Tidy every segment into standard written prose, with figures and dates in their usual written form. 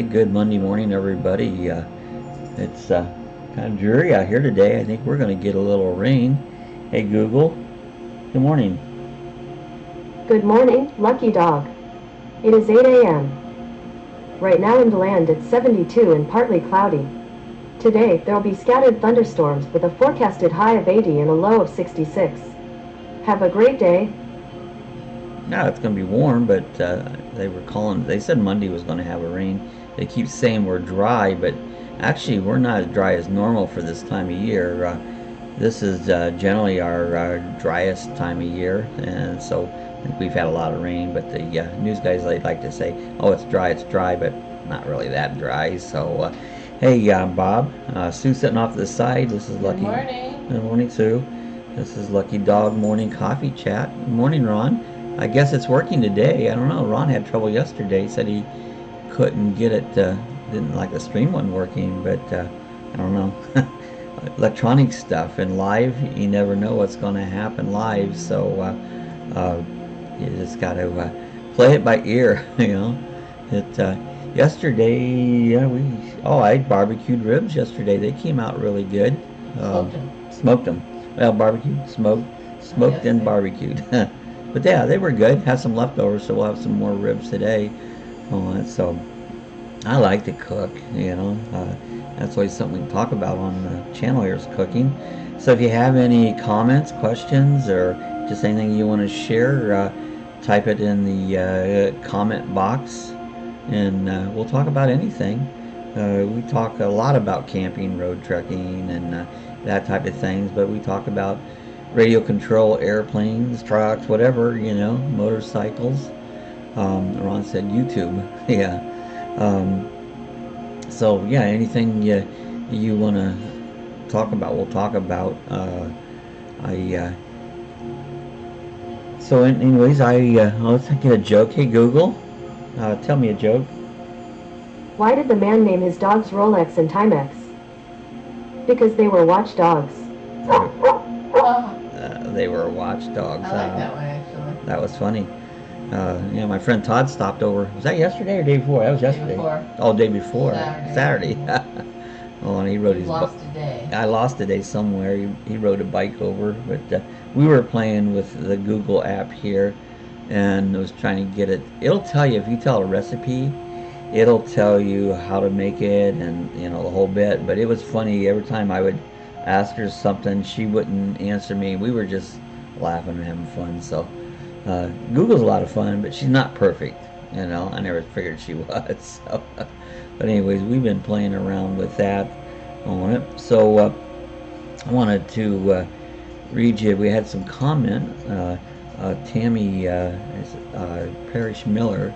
Hey, good Monday morning, everybody. It's kind of dreary out here today. I think we're going to get a little rain. Hey, Google. Good morning. Good morning, Lucky Dog. It is 8 a.m. Right now in DeLand it's 72 and partly cloudy. Today there'll be scattered thunderstorms with a forecasted high of 80 and a low of 66. Have a great day. Now it's going to be warm, but they said Monday was going to have a rain. They keep saying we're dry, but actually we're not as dry as normal for this time of year. This is generally our driest time of year, and so I think we've had a lot of rain. But the news guys like to say, "Oh, it's dry," but not really that dry. So, hey, Bob, Sue sitting off to the side. This is Good Lucky. morning. Good morning, Sue. This is Lucky Dog Morning Coffee Chat. Good morning, Ron. I guess it's working today. I don't know. Ron had trouble yesterday. He said he couldn't get it. Didn't like the stream wasn't working, but I don't know. Electronic stuff and live, you never know what's going to happen live. So you just got to play it by ear. You know. It yesterday I barbecued ribs yesterday. They came out really good. Smoked them. Well, barbecued, smoked and barbecued. But yeah, they were good. Have some leftovers, so we'll have some more ribs today. So I like to cook, you know. That's always something we can talk about on the channel here is cooking. So if you have any comments, questions, or just anything you want to share, type it in the comment box, and we'll talk about anything. We talk a lot about camping, road trekking, and that type of things, but we talk about radio control airplanes, trucks, whatever, you know, motorcycles. Ron said YouTube. Yeah. So yeah, anything you want to talk about, we'll talk about. So anyways, let's get a joke. Hey Google, tell me a joke. Why did the man name his dogs Rolex and Timex? Because they were watchdogs. They were watchdogs. I like that one actually. That was funny. My friend Todd stopped over. Was that yesterday or day before? That was yesterday. Day before. Oh, day before. Saturday. Oh, and he rode his bike. Lost a day. I lost a day somewhere. He rode a bike over, but we were playing with the Google app here, and was trying to get it. It'll tell you if you tell a recipe, it'll tell you how to make it, and you know the whole bit. But it was funny every time I would ask her something, she wouldn't answer me. We were just laughing and having fun. So Google's a lot of fun, but she's not perfect. You know, I never figured she was. So, but anyways, we've been playing around with that on it. So I wanted to read you. We had some comment. Tammy Parrish Miller.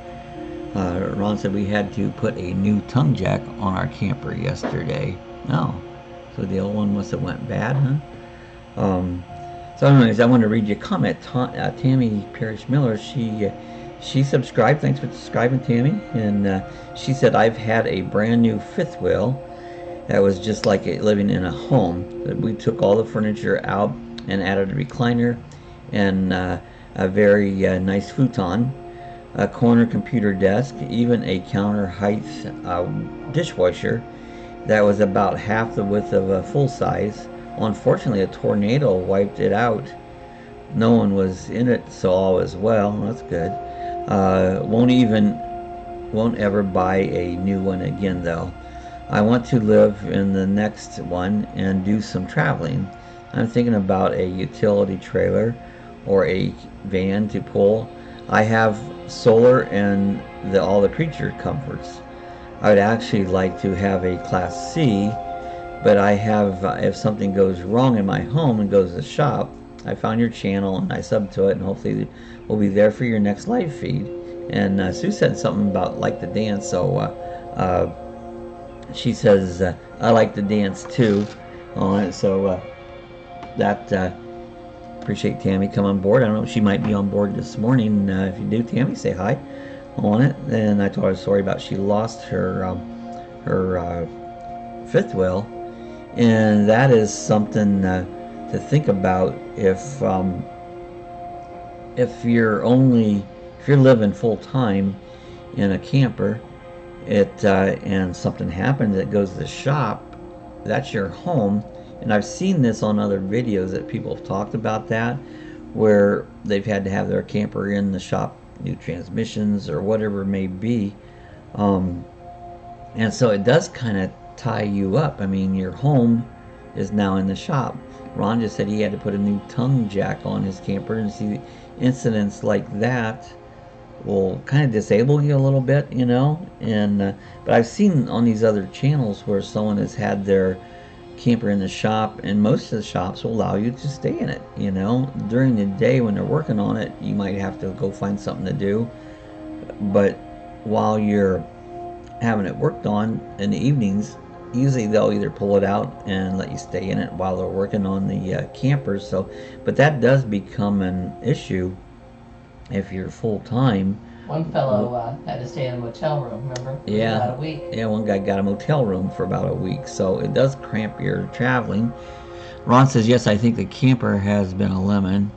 Ron said we had to put a new tongue jack on our camper yesterday. Oh. So the old one must have went bad, huh? So anyways, I want to read you a comment. Tammy Parrish Miller, she subscribed. Thanks for subscribing, Tammy. And she said, I've had a brand new fifth wheel that was just like living in a home. We took all the furniture out and added a recliner and a very nice futon, a corner computer desk, even a counter height dishwasher that was about half the width of a full size. Unfortunately, a tornado wiped it out. No one was in it, so all was well. That's good. Won't ever buy a new one again, though. I want to live in the next one and do some traveling. I'm thinking about a utility trailer or a van to pull. I have solar and all the creature comforts. I would actually like to have a Class C, but I have, if something goes wrong in my home and goes to the shop, I found your channel and I subbed to it, and hopefully we'll be there for your next live feed. And Sue said something about like to dance, so she says I like to dance too on it. So that appreciate Tammy come on board. I don't know if she might be on board this morning. If you do, Tammy, say hi on it. And I told her a story about she lost her fifth wheel, and that is something to think about. If you're living full time in a camper and something happens, it goes to the shop. That's your home. And I've seen this on other videos that people have talked about that, where they've had to have their camper in the shop, new transmissions or whatever it may be. Um, and so it does kind of tie you up. I mean, your home is now in the shop. Ron just said he had to put a new tongue jack on his camper, and see incidents like that will kind of disable you a little bit, you know. And but I've seen on these other channels where someone has had their camper in the shop, and most of the shops will allow you to stay in it, you know. During the day when they're working on it, you might have to go find something to do, but while you're having it worked on in the evenings, usually they'll either pull it out and let you stay in it while they're working on the campers. So but that does become an issue if you're full time. One fellow had to stay in a motel room, remember? For Yeah. about a week. Yeah, one guy got a motel room for about a week, so it does cramp your traveling. Ron says, yes, I think the camper has been a lemon.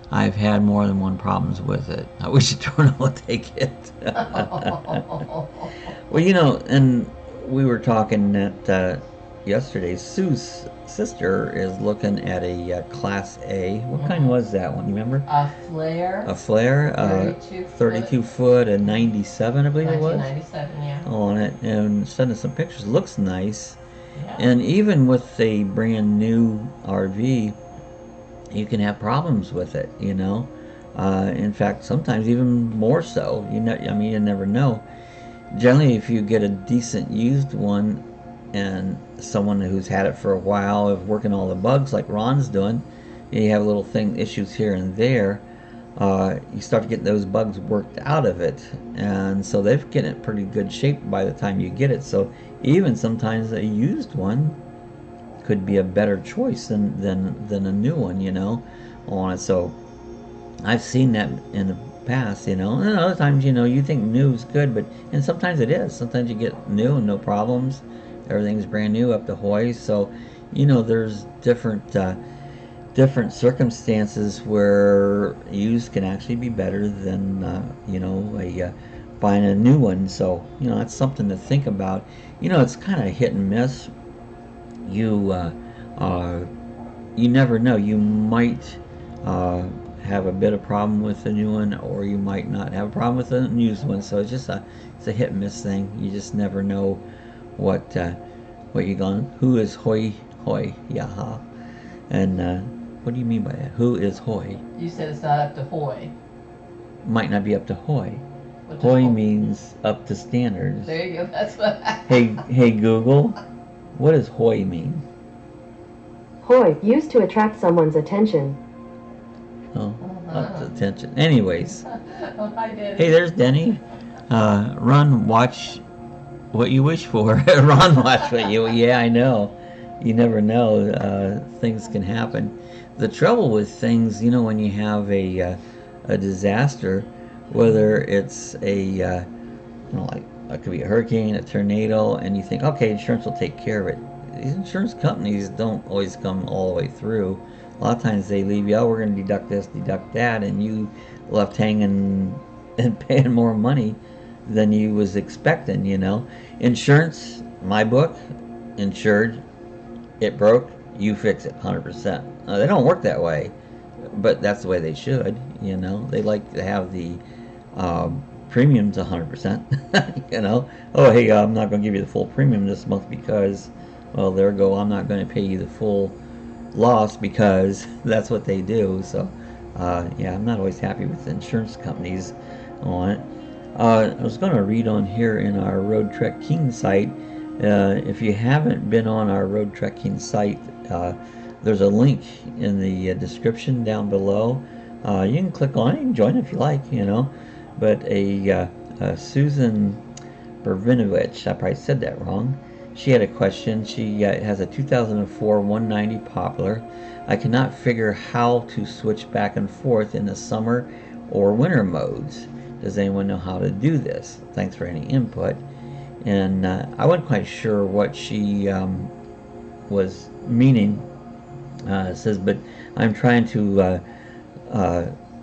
I've had more than one problems with it. I wish the tornado would take it. Well, you know, and we were talking that yesterday. Sue's sister is looking at a Class A. What kind was that one? You remember? A flare. A flare, 32 foot and 97, I believe it was. 1997, yeah. On it, and sending some pictures. Looks nice. Yeah. And even with a brand new RV, you can have problems with it, you know. In fact, sometimes even more so. You know, I mean, you never know. Generally, if you get a decent used one, and someone who's had it for a while of working all the bugs like Ron's doing, you have little issues here and there. You start to get those bugs worked out of it, and so they've getting it pretty good shape by the time you get it. So even sometimes a used one could be a better choice than a new one, you know, on it. So I've seen that in the past, you know. And other times, you know, you think new is good, but and sometimes it is. Sometimes you get new and no problems. Everything's brand new up to hoist. So, you know, there's different circumstances where used can actually be better than you know, buying a new one. So, you know, that's something to think about. You know, it's kind of hit and miss. You you never know. You might have a bit of problem with the new one, or you might not have a problem with the used one. So it's a hit and miss thing. You just never know what you're going. Who is hoy hoy yaha? And what do you mean by that? Who is hoy? You said it's not up to hoy. Might not be up to hoy. What does Hoy means up to standards. There you go. That's what. Hey Google, what does hoy mean? Hoy, used to attract someone's attention. Oh, up to attention. Anyways, Oh, hi, Denny. hey, there's Denny. Run, watch what you wish for. Ron, watch what you. Yeah, I know. You never know. Things can happen. The trouble with things, you know, when you have a disaster, whether it's you know, like it could be a hurricane, a tornado, and you think, okay, insurance will take care of it. These insurance companies don't always come all the way through. A lot of times they leave you, oh, we're going to deduct this, deduct that, and you left hanging and paying more money than you was expecting, you know. Insurance, my book, insured, it broke, you fix it 100%. They don't work that way, but that's the way they should, you know. They like to have the premiums 100%, you know. Oh, hey, I'm not going to give you the full premium this month because, well, there go, I'm not going to pay you the full loss because that's what they do. So, yeah, I'm not always happy with the insurance companies on it. I was going to read on here in our Roadtrek King site. If you haven't been on our Roadtrek King site, there's a link in the description down below. You can click on it and join if you like, you know. But a Susan Bervinovich, I probably said that wrong. She had a question. She has a 2004 190 Poplar. I cannot figure how to switch back and forth in the summer or winter modes. Does anyone know how to do this? Thanks for any input. And I wasn't quite sure what she was meaning. It says, but I'm trying to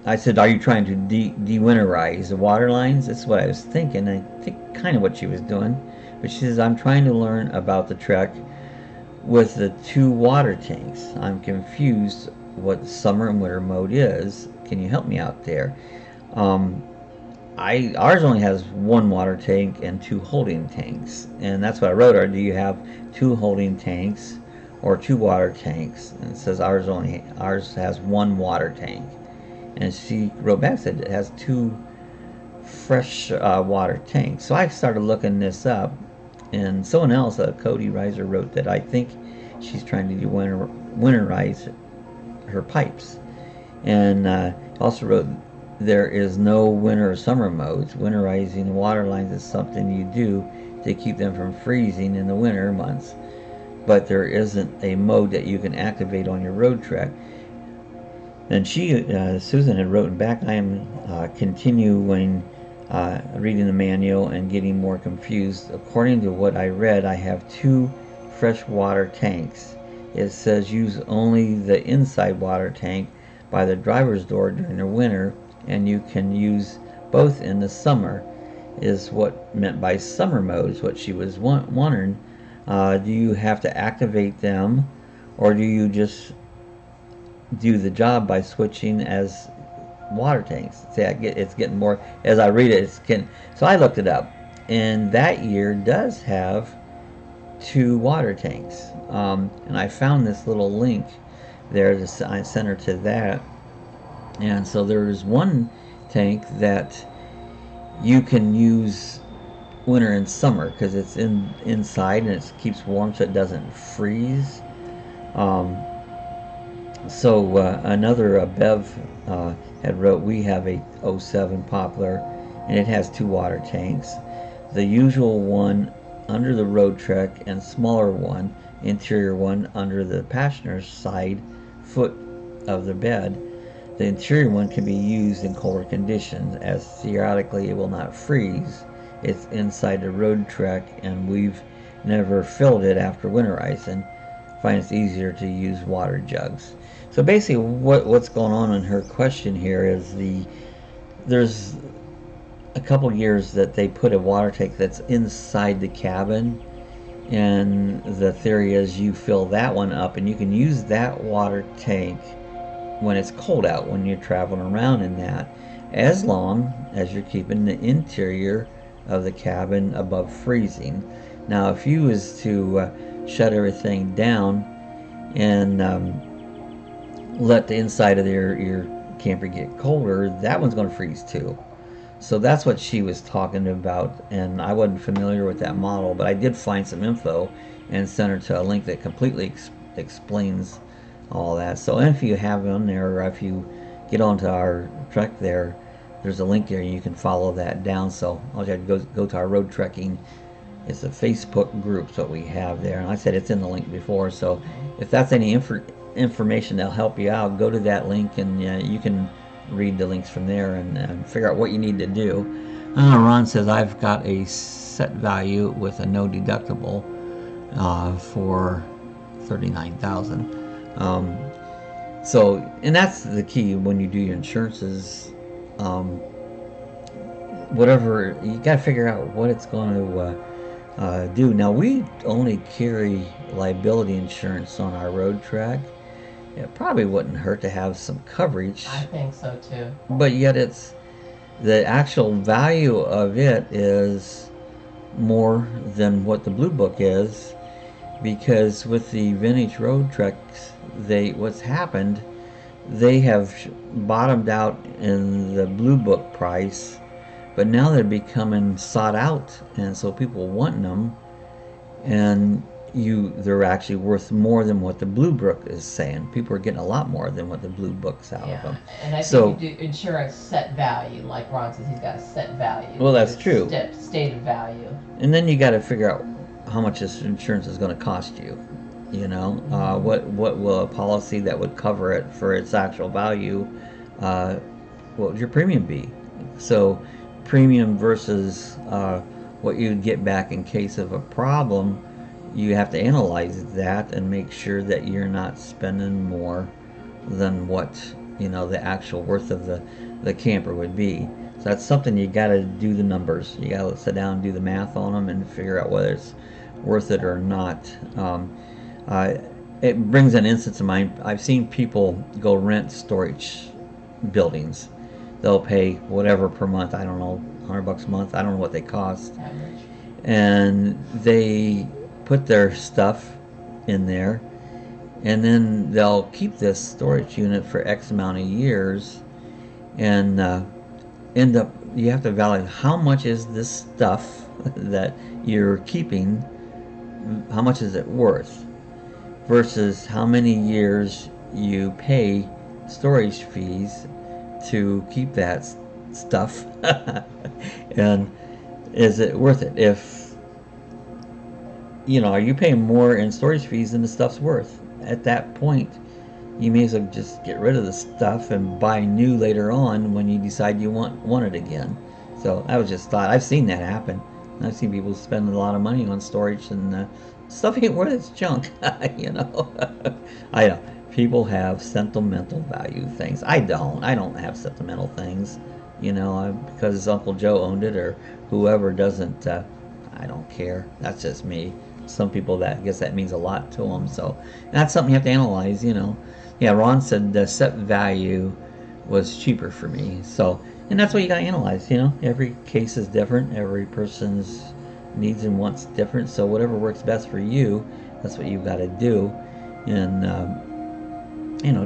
I said, "Are you trying to de-winterize the water lines?" That's what I was thinking. I think kind of what she was doing. But she says, "I'm trying to learn about the Trek with the two water tanks. I'm confused what summer and winter mode is. Can you help me out there?" Um, ours only has one water tank and two holding tanks, and that's what I wrote her. Do you have two holding tanks or two water tanks? And it says ours has one water tank, and she wrote back said it has two fresh water tanks. So I started looking this up, and someone else, Cody Reiser, wrote that I think she's trying to winterize her pipes, and also wrote there is no winter or summer modes. Winterizing water lines is something you do to keep them from freezing in the winter months, but there isn't a mode that you can activate on your Roadtrek. And Susan had written back, I am continuing reading the manual and getting more confused. According to what I read, I have two freshwater tanks. It says use only the inside water tank by the driver's door during the winter, and you can use both in the summer, is what meant by summer mode, is what she was wondering. Do you have to activate them, or do you just do the job by switching as water tanks? See, it's getting more, as I read it, it's getting, so I looked it up, and that year does have two water tanks. And I found this little link there, I sent her to that. And so there's one tank that you can use winter and summer because it's inside and it keeps warm so it doesn't freeze. Another Bev had wrote, we have a '07 Poplar and it has two water tanks. The usual one under the Roadtrek and smaller one, interior one, under the passenger's side foot of the bed. The interior one can be used in colder conditions, as theoretically it will not freeze. It's inside the Roadtrek, and we've never filled it after winterizing. Find it's easier to use water jugs. So basically, what's going on in her question here is there's a couple years that they put a water tank that's inside the cabin, and the theory is you fill that one up, and you can use that water tank when it's cold out, when you're traveling around in that, as long as you're keeping the interior of the cabin above freezing. Now, if you was to shut everything down and let the inside of your camper get colder, that one's going to freeze too. So that's what she was talking about, and I wasn't familiar with that model, but I did find some info and sent her to a link that completely explains all that. So if you have on there, or if you get onto our Trek there, there's a link there and you can follow that down. So all you have to go to our road trekking. It's a Facebook group that we have there, and I said it's in the link before. So if that's any information that'll help you out, go to that link and you can read the links from there and figure out what you need to do. Ron says I've got a set value with a no deductible for $39,000. And that's the key when you do your insurances. Whatever, you got to figure out what it's going to do. Now, we only carry liability insurance on our Roadtrek. It probably wouldn't hurt to have some coverage. I think so too. But yet it's the actual value of it is more than what the Blue Book is, because with the vintage Roadtreks, what's happened, they have bottomed out in the Blue Book price, but now they're becoming sought out, and so people want them, and they're actually worth more than what the Blue Book is saying. People are getting a lot more than what the Blue Book's out of them. And I think you do insurance set value, like Ron says, he's got a set value. Well, that's true. Stated value. And then you got to figure out how much this insurance is going to cost you. What will a policy that would cover it for its actual value, what would your premium be? So premium versus what you'd get back in case of a problem, you have to analyze that and make sure that you're not spending more than what the actual worth of the camper would be. So that's something you got to do the numbers. You got to sit down and do the math on them and figure out whether it's worth it or not. Uh, it brings an instance of mine. I've seen people go rent storage buildings. They'll pay whatever per month. I don't know, $100 a month. I don't know what they cost. Average. And they put their stuff in there, and then they'll keep this storage unit for X amount of years, and end up, you have to evaluate how much is this stuff that you're keeping, how much is it worth, versus how many years you pay storage fees to keep that stuff. And is it worth it? If are you paying more in storage fees than the stuff's worth? At that point, you may as well just get rid of the stuff and buy new later on when you decide you want it again. So I was just thought, I've seen that happen. I've seen people spend a lot of money on storage, and stuff ain't worth its junk. I know people have sentimental value things. I don't have sentimental things, because Uncle Joe owned it or whoever doesn't. I don't care. That's just me. Some people, that I guess that means a lot to them. So that's something you have to analyze. Yeah, Ron said the set value was cheaper for me. So, and that's what you got to analyze. Every case is different. Every person's needs and wants different. So whatever works best for you, that's what you've got to do. And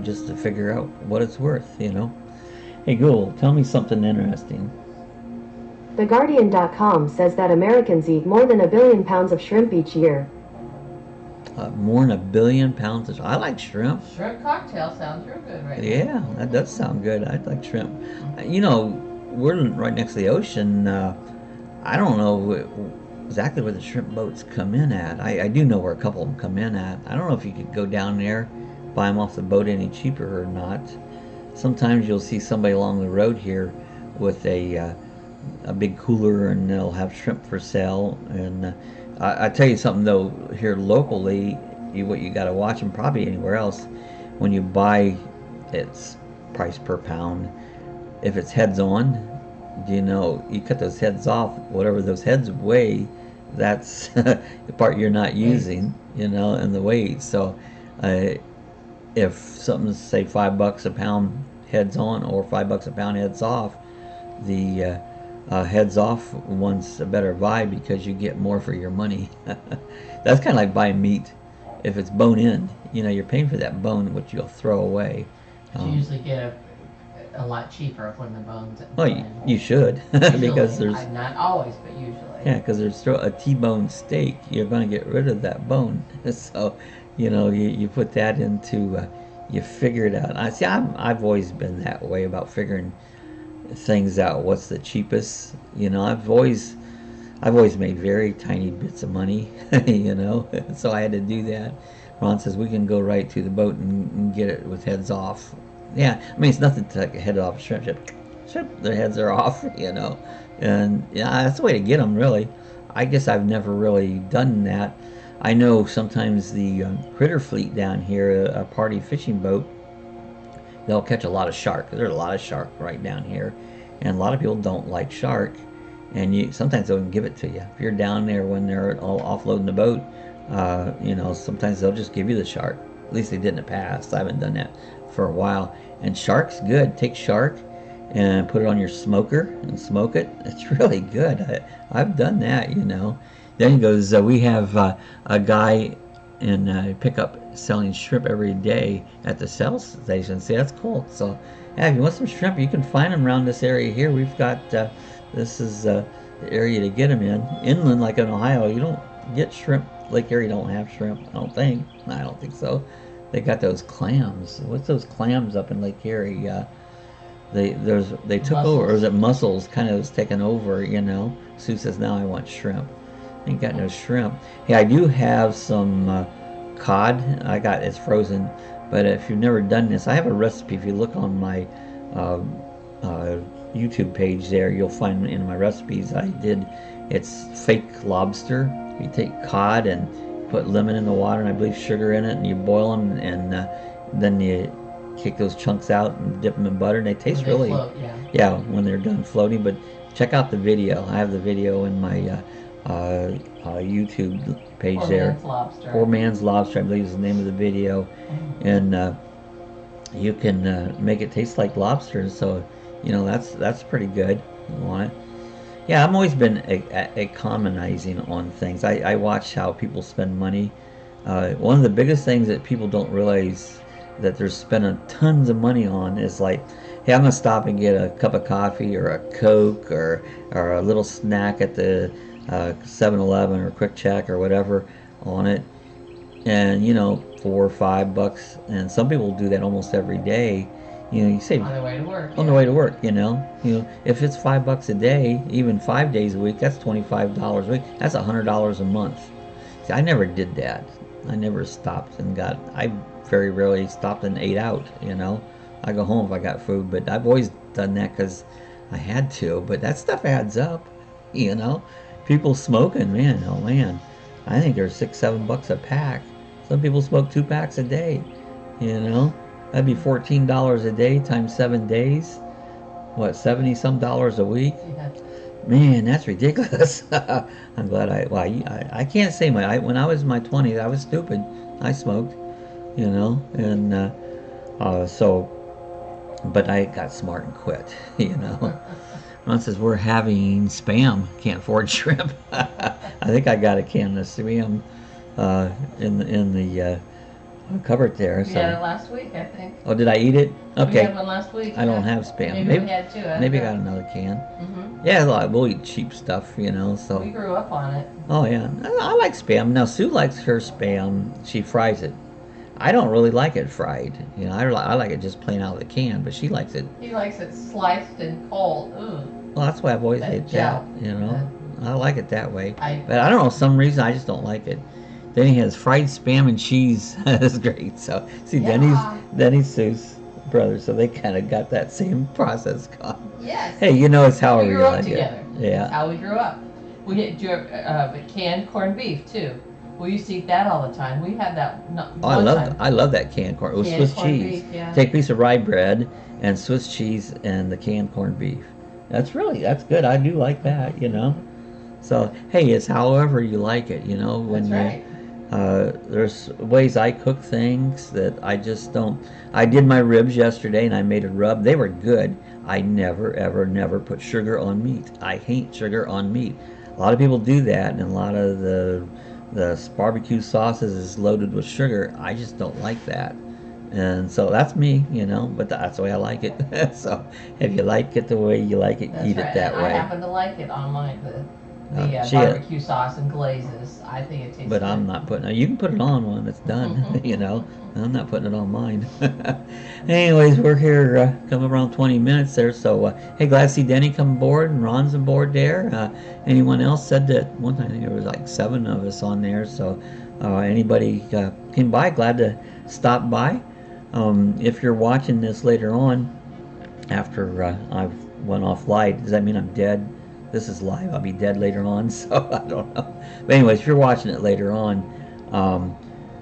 just to figure out what it's worth. Hey Google, tell me something interesting. TheGuardian.com says that Americans eat more than 1 billion pounds of shrimp each year. More than 1 billion pounds of. I like shrimp. Shrimp cocktail sounds real good right now. Yeah, that does sound good. I like shrimp. We're right next to the ocean. I don't know exactly where the shrimp boats come in at. I do know where a couple of them come in at. I don't know if you could go down there, buy them off the boat any cheaper or not. Sometimes you'll see somebody along the road here with a big cooler, and they'll have shrimp for sale. And I tell you something though, here locally, what you got to watch, and probably anywhere else, when you buy, it's price per pound. If it's heads on, you cut those heads off. Whatever those heads weigh, that's the part you're not using, and the weight. So if something's say $5 a pound heads on or $5 a pound heads off, the heads off one's a better buy because you get more for your money. That's kind of like buying meat. If it's bone in, you're paying for that bone, which you'll throw away. But you usually get a lot cheaper when the bones. Well, you should. Because there's not always, but usually. Yeah, because there's a T-bone steak. You're going to get rid of that bone. So, you put that into. You figure it out. I've always been that way about figuring things out. What's the cheapest? I've always made very tiny bits of money. So I had to do that. Ron says we can go right to the boat and get it with heads off. Yeah, it's nothing to take a head off shrimp. Their heads are off. And that's the way to get them. Really, I guess I've never really done that. I know sometimes the critter fleet down here, a party fishing boat, they'll catch a lot of shark. There's a lot of shark right down here, and a lot of people don't like shark, and sometimes they'll give it to you. If you're down there when they're all offloading the boat, sometimes they'll just give you the shark. At least they did in the past. I haven't done that for a while. And shark's good. Take shark and put it on your smoker and smoke it. It's really good. I've done that, Then he goes, we have a guy in pickup selling shrimp every day at the sales station. See, that's cool. So, yeah, if you want some shrimp, you can find them around this area here. We've got, this is the area to get them in. Inland, like in Ohio, you don't get shrimp. Lake Erie don't have shrimp, I don't think. I don't think so. They got those clams. What's those clams up in Lake Erie? They took Mussels. over, or is it mussels kind of was taken over, Sue says, now I want shrimp. Ain't got no shrimp. Hey, I do have some cod. It's frozen, but if you've never done this, I have a recipe. If you look on my YouTube page there, you'll find in my recipes it's fake lobster. You take cod and put lemon in the water and I believe sugar in it, and you boil them, and then you kick those chunks out and dip them in butter, and they taste When they really, float, yeah. yeah, when they're done floating. But check out the video. I have the video in my YouTube page Poor there. man's lobster. Poor Man's Lobster, I believe is the name of the video, and you can make it taste like lobster. So, that's pretty good. You want it? Yeah, I've always been economizing on things. I watch how people spend money. One of the biggest things that people don't realize that they're spending tons of money on is like, hey, I'm gonna stop and get a cup of coffee or a Coke or a little snack at the 7-Eleven or Quick Check or whatever on it, and $4 or $5, and some people do that almost every day. You save On their way to work. on the way to work. If it's $5 a day, even 5 days a week, that's $25 a week. That's $100 a month. See, I never did that. I never stopped and I very rarely stopped and ate out. I go home if I got food, but I've always done that because I had to. But that stuff adds up. People smoking, man. Oh man, I think they're $6-7 a pack. Some people smoke 2 packs a day. That'd be $14 a day times 7 days. What, 70 some dollars a week? Yeah. Man, that's ridiculous. I'm glad I can't say when I was in my 20s, I was stupid. I smoked, and but I got smart and quit, Ron says, we're having Spam. Can't afford shrimp. I think I got a can of Spam in the cupboard there. We So. had it last week, I think. Oh, did I eat it? We Okay. had one last week. I don't have Spam. Maybe we had two. Maybe I got another can. Mm-hmm. Yeah, we'll eat cheap stuff, So. We grew up on it. Oh yeah, I like Spam. Now Sue likes her Spam. She fries it. I don't really like it fried. I like it just plain out of the can, but she likes it. He likes it sliced and cold. Ooh. Well, that's why I've always ate that. gel. I like it that way. I But I don't know, some reason I just don't like it. Then he has fried Spam and cheese. That's great. So see, Yeah. Denny's Sue's brother, so they kind of got that same process going. Yes. Hey, it's however We you grew up like together. it. Yeah. That's how we grew up. We do canned corned beef too. We used to eat that all the time. We had that Oh, one time. I love that canned corn with Canned Swiss corned cheese. beef, yeah. Take a piece of rye bread and Swiss cheese and the canned corned beef. That's good. I do like that. So hey, it's however you like it. When That's right. there's ways I cook things that I just don't. I did my ribs yesterday and I made a rub. They were good. I never, ever, never put sugar on meat. I hate sugar on meat. A lot of people do that, and a lot of the barbecue sauces is loaded with sugar. I just don't like that. And so that's me, but that's the way I like it. So if you like it the way you like it, That's eat right. it that and way. I happen to like it on the She- barbecue sauce and glazes. I think it tastes But good. I'm not putting it. You can put it on when it's done, I'm not putting it on mine. Anyways, we're here coming around 20 minutes there. So, hey, glad to see Denny come aboard and Ron's aboard there. Anyone else said that one time? I think there was like 7 of us on there. So, anybody came by, glad to stop by. If you're watching this later on, after I've went off live, does that mean I'm dead? This is live. I'll be dead later on, so I don't know. But anyways, if you're watching it later on,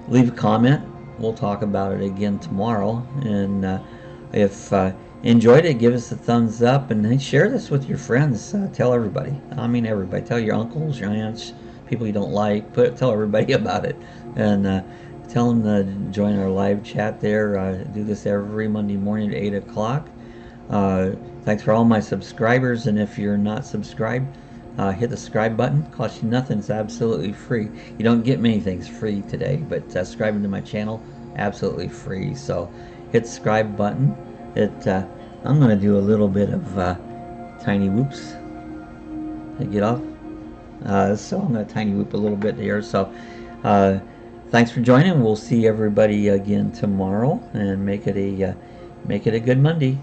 leave a comment. We'll talk about it again tomorrow. And if enjoyed it, give us a thumbs up and then share this with your friends. Tell everybody. I mean everybody. Tell your uncles, your aunts, people you don't like. Tell everybody about it. And tell them to join our live chat there. Do this every Monday morning at 8 o'clock. Thanks for all my subscribers, and if you're not subscribed, hit the subscribe button. Costs you nothing. It's absolutely free. You don't get many things free today, but subscribing to my channel, absolutely free. So hit the subscribe button. I'm going to do a little bit of tiny whoops to get off. So I'm going to tiny whoop a little bit here. So thanks for joining. We'll see everybody again tomorrow, and make it a good Monday.